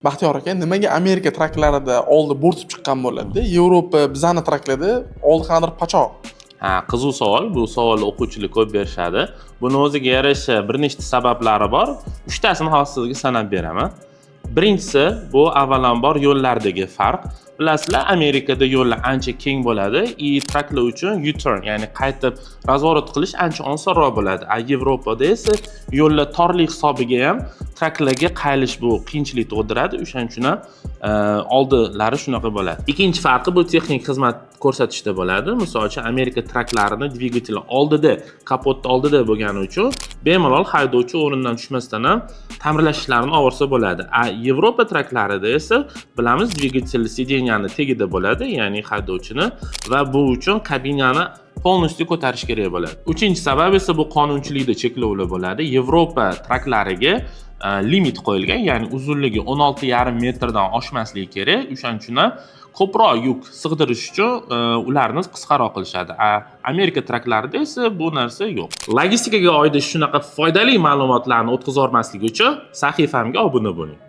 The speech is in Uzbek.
Baxtiyor aka, nimaga Amerika traklarida oldi bo'rtib chiqqan bo'ladi? Yevropa bizani traklarda oldi qanday pachoq. Ha, qiziq savol. Bu savolni o'quvchilar ko'p berishadi. Buni o'ziga yarasha bir nechta sabablari bor. 3tasini hozir sizga sanab beraman. Birinchisi, bu avvalambor yo'llardagi farq. Bilasizlar, Amerikada yo'llar ancha keng bo'ladi, traklar uchun U-turn, ya'ni qaytib razvorot qilish ancha osonroq bo'ladi. Yevropada esa yo'llar torlik hisobiga ham traklarga qaylish bu qiyinchilik tug'diradi. O'shaning uchun ham oldilari shunaqa bo'ladi. Ikkinchi farqi bu texnik xizmat ko'rsatishda bo'ladi. Misol uchun Amerika traklarini dvigatel oldida, kapotda oldida bo'lgani uchun bemalol haydovchi o'rnidan tushmasdan ham ta'mirlash ishlarini olsa bo'ladi. Yevropa traklarida esa bilamiz, dvigatel sideniyani tagida bo'ladi, ya'ni haydovchini, va bu uchun kabinani polностью ko'tarish kerak bo'ladi. Uchinchi sabab esa bu qonunchilikda cheklovlar bo'ladi. Yevropa traklariga limit qo'yilgan, ya'ni uzunligi 16,5 metrdan oshmasligi kerak. O'shaning uchun ham ko'proq yuk sig'dirish uchun ularni qisqaroq qilishadi. Amerika traklarida esa bu narsa yo'q. Logistikaga oid shunaqa foydali ma'lumotlarni o'tkazib olmaslik uchun sahifamga obuna bo'ling.